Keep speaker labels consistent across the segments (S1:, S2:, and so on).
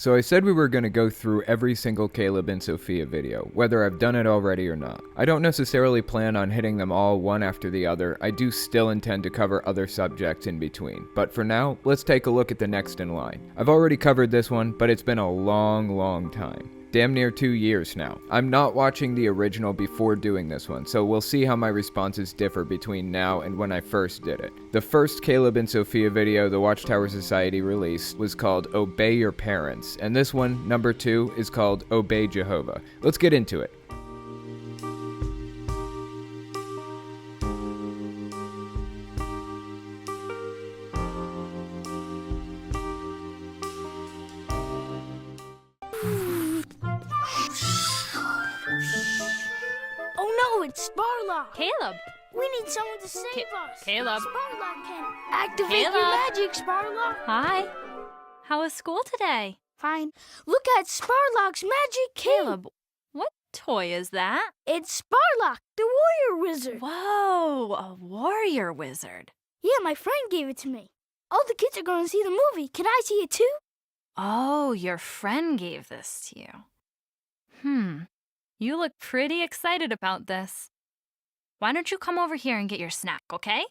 S1: So I said we were going to go through every single Caleb and Sophia video, whether I've done it already or not. I don't necessarily plan on hitting them all one after the other. I do still intend to cover other subjects in between. But for now, let's take a look at the next in line. I've already covered this one, but it's been a long time. Damn near 2 years now. I'm not watching the original before doing this one, so we'll see how my responses differ between now and when I first did it. The first Caleb and Sophia video the Watchtower Society released was called Obey Your Parents, and this one, number 2, is called Obey Jehovah. Let's get into it.
S2: It's Sparlock!
S3: Caleb!
S2: We need someone to save us!
S3: Caleb!
S2: Sparlock can activate your magic, Sparlock!
S3: Hi! How was school today?
S2: Fine. Look at Sparlock's magic key!
S3: Caleb, what toy is that?
S2: It's Sparlock, the warrior wizard!
S3: Whoa, a warrior wizard!
S2: Yeah, my friend gave it to me. All the kids are going to see the movie. Can I see it too?
S3: Oh, your friend gave this to you. You look pretty excited about this. Why don't you come over here and get your snack, okay?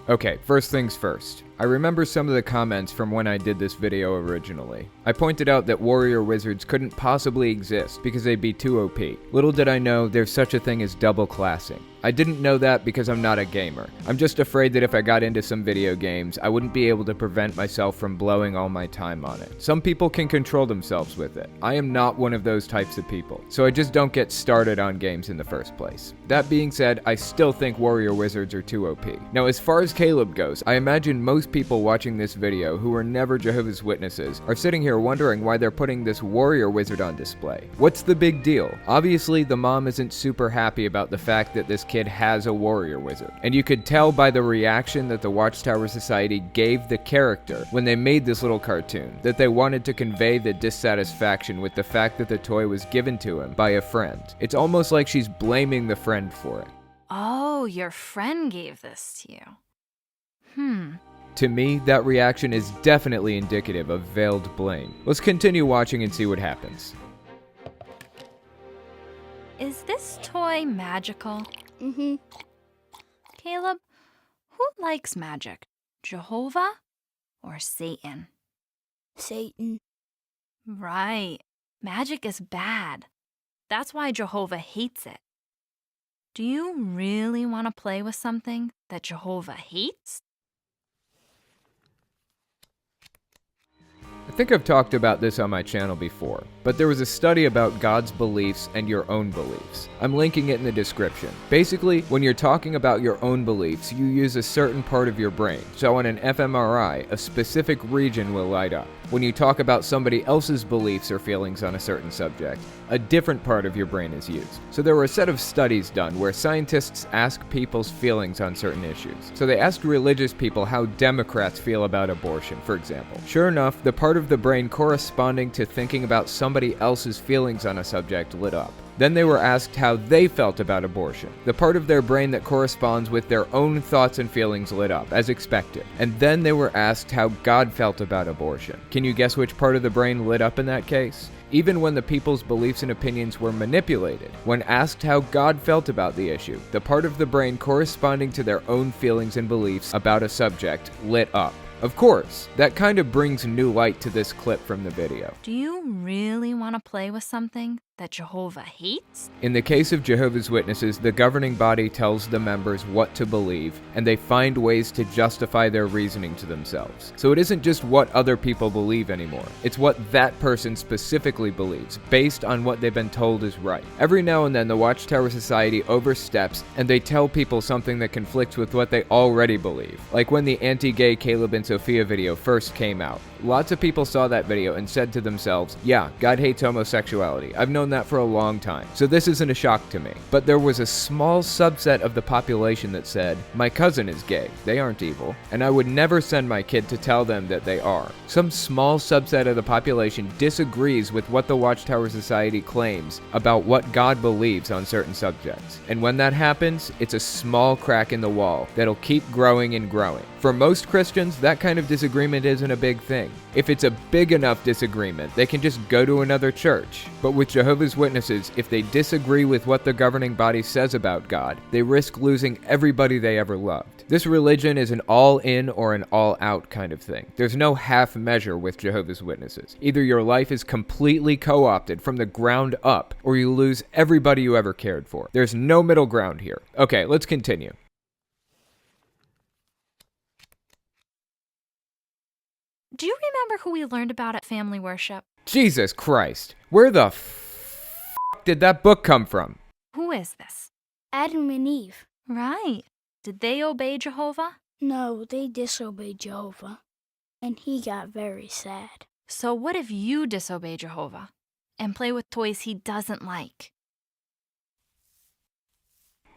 S1: Okay, first things first. I remember some of the comments from when I did this video originally. I pointed out that warrior wizards couldn't possibly exist because they'd be too OP. Little did I know there's such a thing as double classing. I didn't know that because I'm not a gamer. I'm just afraid that if I got into some video games, I wouldn't be able to prevent myself from blowing all my time on it. Some people can control themselves with it. I am not one of those types of people, so I just don't get started on games in the first place. That being said, I still think warrior wizards are too OP. Now, as far as Caleb goes, I imagine most people watching this video who are never Jehovah's Witnesses are sitting here wondering why they're putting this warrior wizard on display. What's the big deal? Obviously, the mom isn't super happy about the fact that this kid has a warrior wizard, and you could tell by the reaction that the Watchtower Society gave the character when they made this little cartoon that they wanted to convey the dissatisfaction with the fact that the toy was given to him by a friend. It's almost like she's blaming the friend for it.
S3: Oh, your friend gave this to you.
S1: To me, that reaction is definitely indicative of veiled blame. Let's continue watching and see what happens.
S3: Is this toy magical?
S2: Mm-hmm.
S3: Caleb, who likes magic? Jehovah or Satan?
S2: Satan.
S3: Right. Magic is bad. That's why Jehovah hates it. Do you really want to play with something that Jehovah hates?
S1: I think I've talked about this on my channel before, but there was a study about God's beliefs and your own beliefs. I'm linking it in the description. Basically, when you're talking about your own beliefs, you use a certain part of your brain. So on an fMRI, a specific region will light up. When you talk about somebody else's beliefs or feelings on a certain subject, a different part of your brain is used. So there were a set of studies done where scientists ask people's feelings on certain issues. So they asked religious people how Democrats feel about abortion, for example. Sure enough, the part of the brain corresponding to thinking about somebody else's feelings on a subject lit up. Then they were asked how they felt about abortion. The part of their brain that corresponds with their own thoughts and feelings lit up, as expected. And then they were asked how God felt about abortion. Can you guess which part of the brain lit up in that case? Even when the people's beliefs and opinions were manipulated, when asked how God felt about the issue, the part of the brain corresponding to their own feelings and beliefs about a subject lit up. Of course, that kind of brings new light to this clip from the video.
S3: Do you really want to play with something that Jehovah hates?
S1: In the case of Jehovah's Witnesses, the governing body tells the members what to believe, and they find ways to justify their reasoning to themselves. So it isn't just what other people believe anymore. It's what that person specifically believes, based on what they've been told is right. Every now and then, the Watchtower Society oversteps, and they tell people something that conflicts with what they already believe. Like when the anti-gay Caleb and Sophia video first came out. Lots of people saw that video and said to themselves, yeah, God hates homosexuality. I've known known that for a long time, so this isn't a shock to me. But there was a small subset of the population that said, my cousin is gay, they aren't evil, and I would never send my kid to tell them that they are. Some small subset of the population disagrees with what the Watchtower Society claims about what God believes on certain subjects. And when that happens, it's a small crack in the wall that'll keep growing and growing. For most Christians, that kind of disagreement isn't a big thing. If it's a big enough disagreement, they can just go to another church. But with Jehovah's Witnesses, if they disagree with what the governing body says about God, they risk losing everybody they ever loved. This religion is an all-in or an all-out kind of thing. There's no half measure with Jehovah's Witnesses. Either your life is completely co-opted from the ground up, or you lose everybody you ever cared for. There's no middle ground here. Okay, let's continue.
S3: Do you remember who we learned about at family worship?
S1: Jesus Christ. Where the did that book come from?
S3: Who is this?
S2: Adam and Eve.
S3: Right. Did they obey Jehovah?
S2: No, they disobeyed Jehovah, and he got very sad.
S3: So what if you disobey Jehovah and play with toys he doesn't like?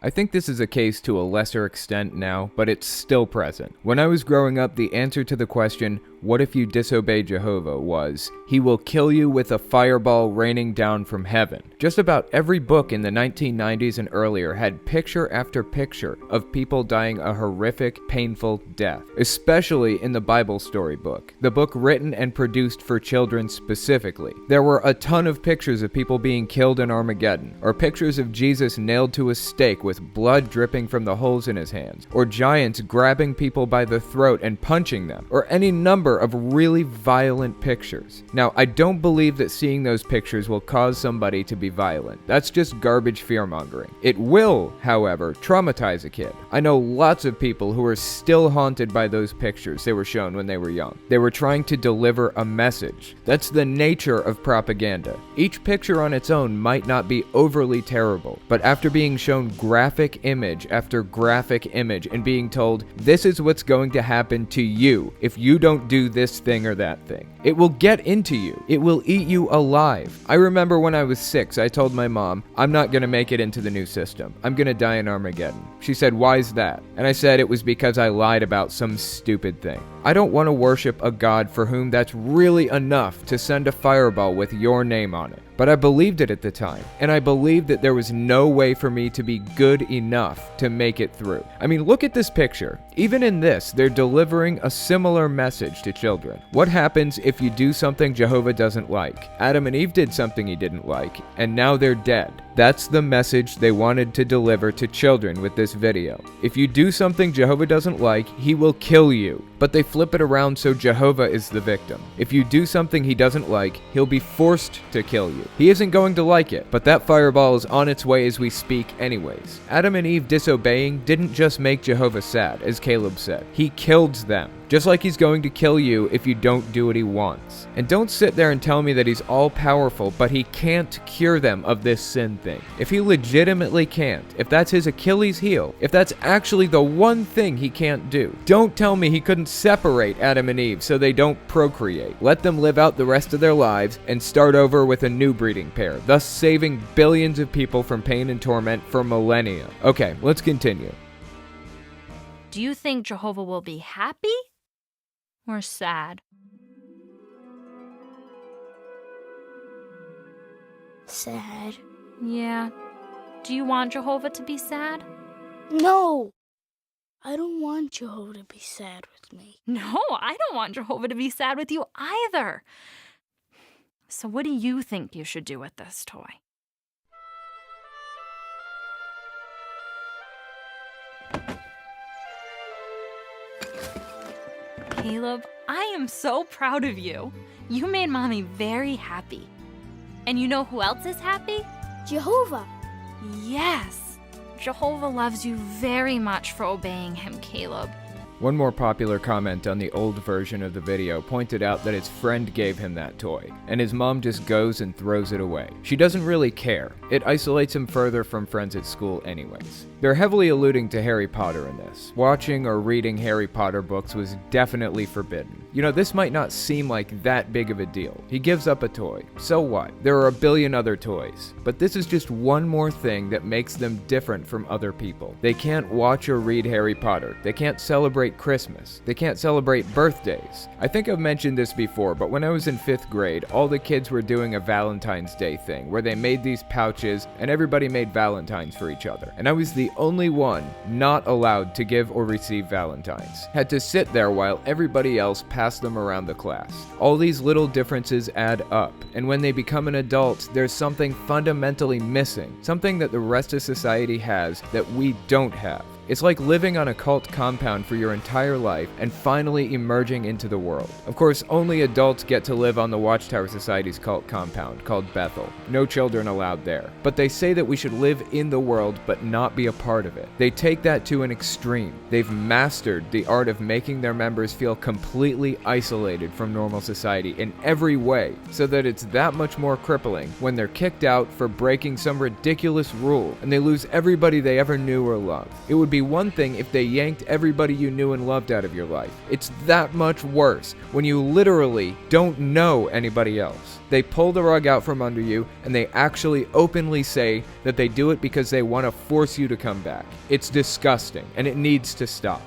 S1: I think this is a case to a lesser extent now, but it's still present. When I was growing up, the answer to the question, what if you disobey Jehovah, was, he will kill you with a fireball raining down from heaven. Just about every book in the 1990s and earlier had picture after picture of people dying a horrific, painful death, especially in the Bible storybook, the book written and produced for children specifically. There were a ton of pictures of people being killed in Armageddon, or pictures of Jesus nailed to a stake with blood dripping from the holes in his hands, or giants grabbing people by the throat and punching them, or any number of really violent pictures. Now, I don't believe that seeing those pictures will cause somebody to be violent. That's just garbage fear-mongering. It will, however, traumatize a kid. I know lots of people who are still haunted by those pictures they were shown when they were young. They were trying to deliver a message. That's the nature of propaganda. Each picture on its own might not be overly terrible, but after being shown graphic image after graphic image and being told, this is what's going to happen to you if you don't do this thing or that thing, it will get into you. It will eat you alive. I remember when I was 6, I told my mom, I'm not going to make it into the new system. I'm going to die in Armageddon. She said, why's that? And I said it was because I lied about some stupid thing. I don't want to worship a God for whom that's really enough to send a fireball with your name on it. But I believed it at the time, and I believed that there was no way for me to be good enough to make it through. I mean, look at this picture. Even in this, they're delivering a similar message to children. What happens if you do something Jehovah doesn't like? Adam and Eve did something he didn't like, and now they're dead. That's the message they wanted to deliver to children with this video. If you do something Jehovah doesn't like, he will kill you. But they flip it around so Jehovah is the victim. If you do something he doesn't like, he'll be forced to kill you. He isn't going to like it, but that fireball is on its way as we speak anyways. Adam and Eve disobeying didn't just make Jehovah sad, as Caleb said. He killed them. Just like he's going to kill you if you don't do what he wants. And don't sit there and tell me that he's all-powerful, but he can't cure them of this sin thing. If he legitimately can't, if that's his Achilles heel, if that's actually the one thing he can't do, don't tell me he couldn't separate Adam and Eve so they don't procreate. Let them live out the rest of their lives and start over with a new breeding pair, thus saving billions of people from pain and torment for millennia. Okay, let's continue.
S3: Do you think Jehovah will be happy or sad?
S2: Sad.
S3: Yeah. Do you want Jehovah to be sad?
S2: No! I don't want Jehovah to be sad with me.
S3: No, I don't want Jehovah to be sad with you either. So what do you think you should do with this toy? Caleb, I am so proud of you. You made Mommy very happy. And you know who else is happy?
S2: Jehovah.
S3: Yes. Jehovah loves you very much for obeying him, Caleb.
S1: One more popular comment on the old version of the video pointed out that his friend gave him that toy, and his mom just goes and throws it away. She doesn't really care. It isolates him further from friends at school anyways. They're heavily alluding to Harry Potter in this. Watching or reading Harry Potter books was definitely forbidden. You know, this might not seem like that big of a deal. He gives up a toy. So what? There are a billion other toys. But this is just one more thing that makes them different from other people. They can't watch or read Harry Potter. They can't celebrate Christmas. They can't celebrate birthdays. I think I've mentioned this before, but when I was in 5th grade, all the kids were doing a Valentine's Day thing where they made these pouches and everybody made Valentines for each other. And I was the only one not allowed to give or receive Valentines. Had to sit there while everybody else passed them around the class. All these little differences add up, and when they become an adult, there's something fundamentally missing, something that the rest of society has that we don't have. It's like living on a cult compound for your entire life and finally emerging into the world. Of course, only adults get to live on the Watchtower Society's cult compound, called Bethel. No children allowed there. But they say that we should live in the world but not be a part of it. They take that to an extreme. They've mastered the art of making their members feel completely isolated from normal society in every way, so that it's that much more crippling when they're kicked out for breaking some ridiculous rule and they lose everybody they ever knew or loved. It would be one thing if they yanked everybody you knew and loved out of your life. It's that much worse when you literally don't know anybody else. They pull the rug out from under you, and they actually openly say that they do it because they want to force you to come back. It's disgusting, and it needs to stop.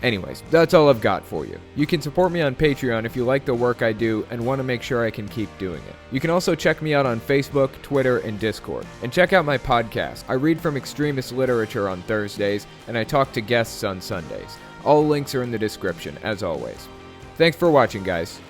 S1: Anyways, that's all I've got for you. You can support me on Patreon if you like the work I do and want to make sure I can keep doing it. You can also check me out on Facebook, Twitter, and Discord. And check out my podcast. I read from extremist literature on Thursdays, and I talk to guests on Sundays. All links are in the description, as always. Thanks for watching, guys.